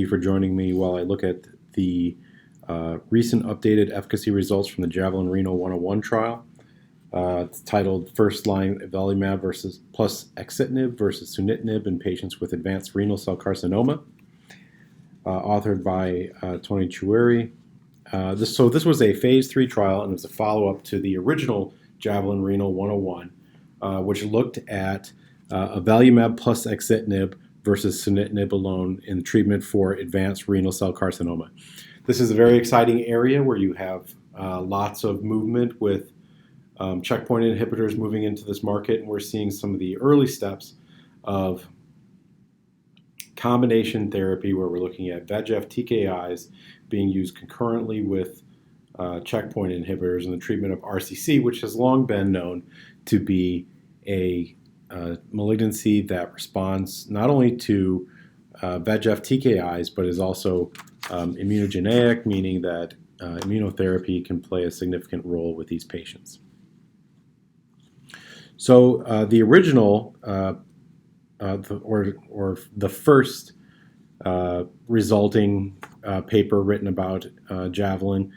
you for joining me while I look at the recent updated efficacy results from the Javelin Renal 101 trial. It's titled First Line Nivolumab plus axitinib versus sunitinib in patients with advanced renal cell carcinoma, authored by Tony Choueiri. This was a phase 3 trial, and it was a follow-up to the original Javelin Renal 101, which looked at avelumab plus axitinib versus sunitinib alone in treatment for advanced renal cell carcinoma. This is a very exciting area where you have lots of movement with checkpoint inhibitors moving into this market, and we're seeing some of the early steps of combination therapy where we're looking at VEGF TKIs being used concurrently with checkpoint inhibitors in the treatment of RCC, which has long been known to be a malignancy that responds not only to VEGF TKIs, but is also immunogenic, meaning that immunotherapy can play a significant role with these patients. So the original, or the first resulting paper written about Javelin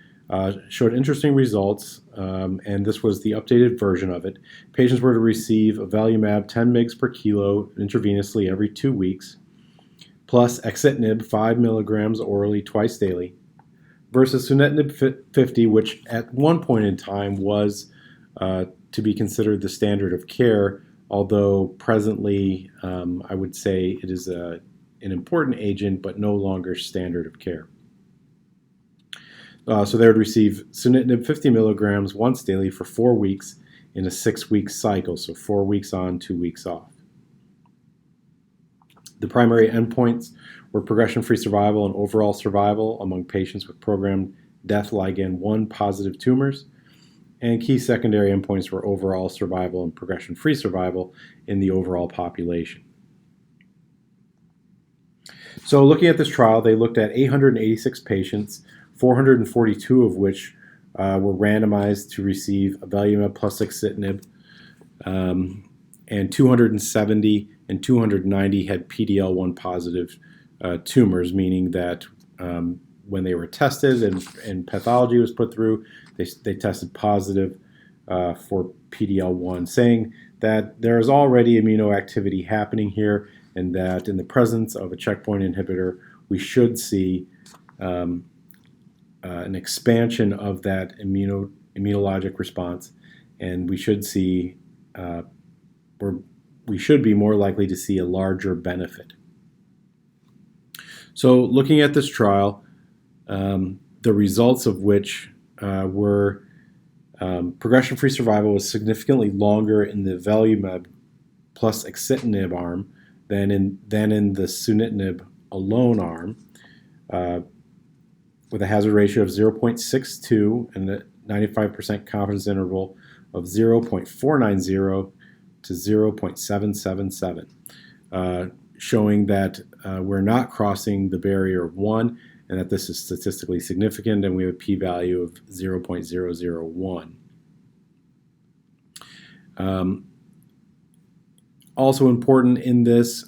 showed interesting results, and this was the updated version of it. Patients were to receive avelumab 10 mg per kilo intravenously every 2 weeks, plus axitinib 5 milligrams orally twice daily, versus sunitinib 50, which at one point in time was to be considered the standard of care, although presently I would say it is an important agent, but no longer standard of care. So they would receive sunitinib 50 milligrams once daily for 4 weeks in a 6-week cycle, so 4 weeks on, 2 weeks off. The primary endpoints were progression-free survival and overall survival among patients with programmed death ligand 1 positive tumors, and key secondary endpoints were overall survival and progression-free survival in the overall population. So looking at this trial, they looked at 886 patients, 442 of which were randomized to receive avelumab plus axitinib, and 270 and 290 had PD-L1 positive tumors, meaning that when they were tested and pathology was put through, they tested positive for PD-L1, saying that there is already immunoactivity happening here, and that in the presence of a checkpoint inhibitor, we should see an expansion of that immunologic response, and we should see, we should be more likely to see a larger benefit. So looking at this trial, the results of which were progression-free survival was significantly longer in the avelumab plus axitinib arm than in the sunitinib alone arm, with a hazard ratio of 0.62 and a 95% confidence interval of 0.490 to 0.777, showing that we're not crossing the barrier of 1 and that this is statistically significant, and we have a p-value of 0.001. Also important in this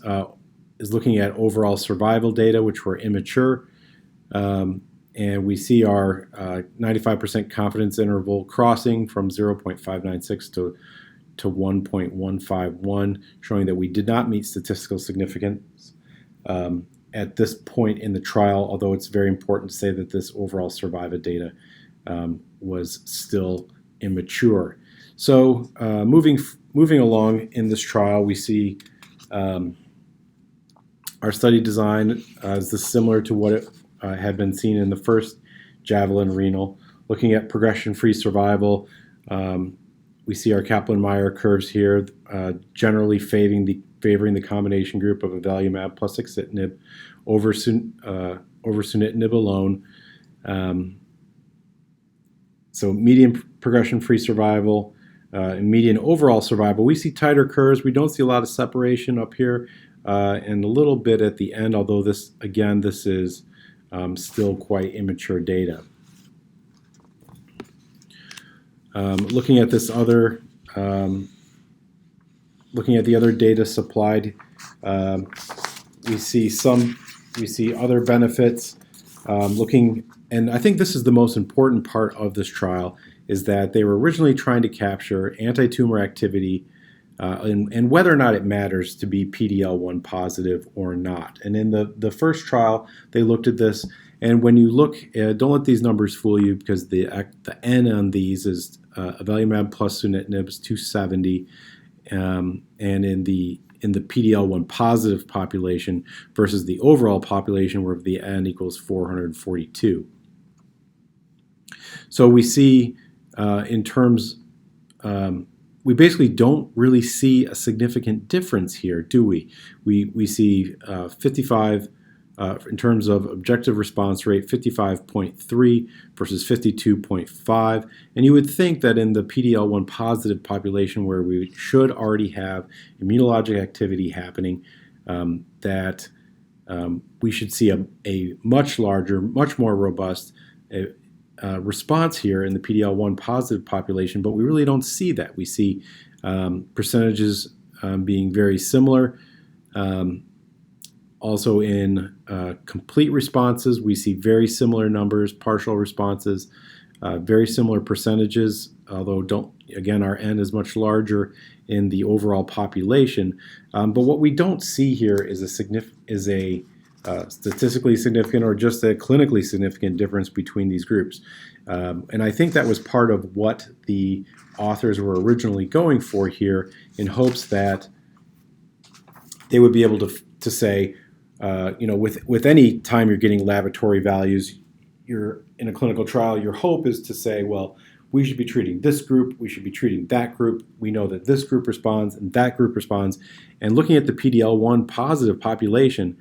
is looking at overall survival data, which were immature. And we see our 95% confidence interval crossing from 0.596 to 1.151, showing that we did not meet statistical significance at this point in the trial, although it's very important to say that this overall survival data was still immature. So moving along in this trial, we see our study design is similar to what it had been seen in the first Javelin Renal. Looking at progression-free survival, we see our Kaplan-Meier curves here, generally favoring the combination group of avelumab plus axitinib over sunitinib alone. So median progression-free survival and median overall survival, we see tighter curves. We don't see a lot of separation up here and a little bit at the end, although this is still quite immature data. Looking at this other, looking at the other data supplied, we see some we see other benefits looking, and I think this is the most important part of this trial, is that they were originally trying to capture anti-tumor activity and whether or not it matters to be PD-L1 positive or not. And in the first trial, they looked at this, and when you look, don't let these numbers fool you, because the N on these is avelumab plus sunitinib is 270, and in the PD-L1 positive population versus the overall population, where the N equals 442. So we see in terms, we basically don't really see a significant difference here, do we? We see 55, in terms of objective response rate, 55.3 versus 52.5. And you would think that in the PD-L1 positive population, where we should already have immunologic activity happening, that we should see a much larger, much more robust response here in the PD-L1 positive population, but we really don't see that. We see percentages being very similar. Also in complete responses, we see very similar numbers, partial responses, very similar percentages, although again, our N is much larger in the overall population. But what we don't see here is a statistically significant or just a clinically significant difference between these groups. And I think that was part of what the authors were originally going for here, in hopes that they would be able to say, with any time you're getting laboratory values, you're in a clinical trial, your hope is to say, well, we should be treating this group, we should be treating that group, we know that this group responds and that group responds. And looking at the PD-L1 positive population,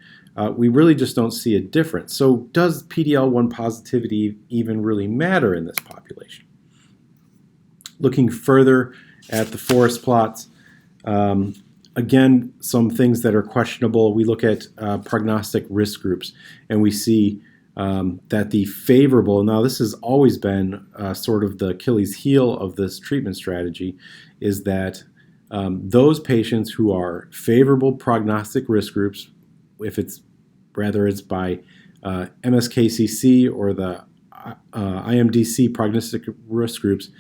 we really just don't see a difference. So does PD-L1 positivity even really matter in this population? Looking further at the forest plots, again, some things that are questionable. We look at prognostic risk groups, and we see that the favorable, now this has always been sort of the Achilles heel of this treatment strategy, is that those patients who are favorable prognostic risk groups, if it's by MSKCC or the IMDC prognostic risk groups,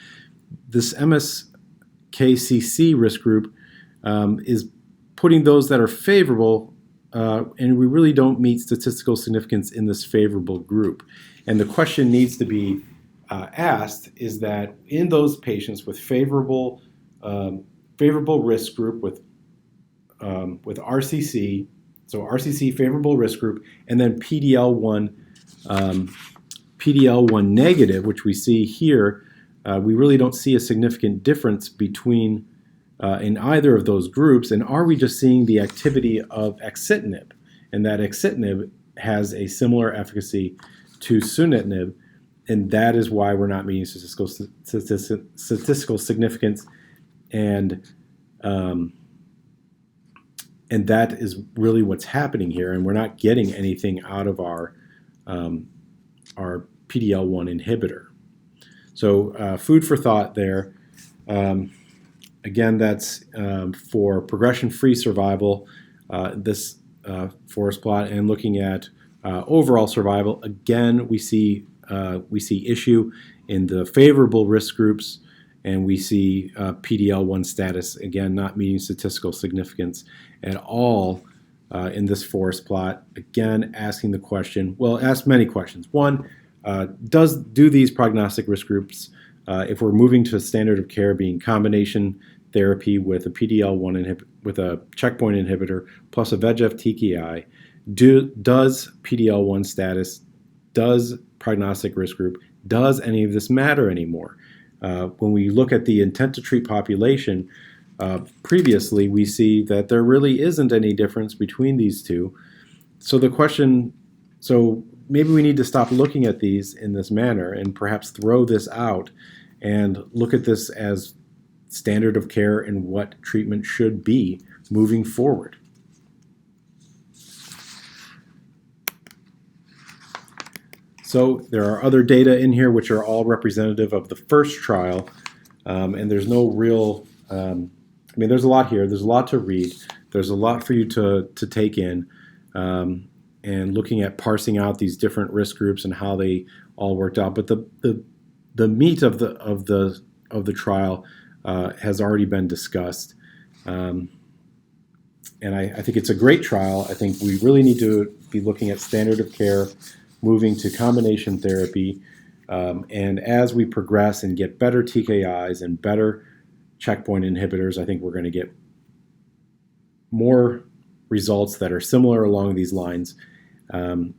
this MSKCC risk group is putting those that are favorable, and we really don't meet statistical significance in this favorable group. And the question needs to be asked is that in those patients with favorable risk group with RCC, so RCC favorable risk group, and then PD-L1 negative, which we see here, we really don't see a significant difference between in either of those groups. And are we just seeing the activity of axitinib, and that axitinib has a similar efficacy to sunitinib, and that is why we're not meeting statistical significance, and that is really what's happening here, and we're not getting anything out of our PD-L1 inhibitor. So food for thought there. Again, that's for progression-free survival, this forest plot, and looking at overall survival. Again, we see issue in the favorable risk groups, and we see PD-L1 status, again, not meeting statistical significance at all in this forest plot. Again, asking the question, well, ask many questions. One, do these prognostic risk groups, if we're moving to a standard of care being combination therapy with a PD-L1 with a checkpoint inhibitor plus a VEGF TKI, does PD-L1 status, does prognostic risk group, does any of this matter anymore? When we look at the intent to treat population, previously we see that there really isn't any difference between these two. So the question, so maybe we need to stop looking at these in this manner and perhaps throw this out and look at this as standard of care and what treatment should be moving forward. So there are other data in here which are all representative of the first trial, and there's no real, there's a lot here. There's a lot to read. There's a lot for you to take in. and looking at parsing out these different risk groups and how they all worked out. But the meat of the trial has already been discussed. And I think it's a great trial. I think we really need to be looking at standard of care, moving to combination therapy. And as we progress and get better TKIs and better checkpoint inhibitors, I think we're going to get more results that are similar along these lines. And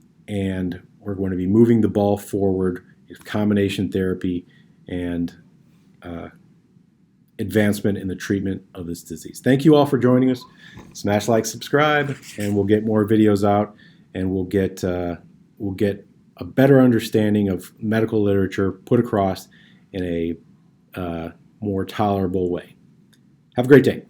we're going to be moving the ball forward with combination therapy and advancement in the treatment of this disease. Thank you all for joining us. Smash like, subscribe, and we'll get more videos out, and we'll get a better understanding of medical literature put across in a more tolerable way. Have a great day.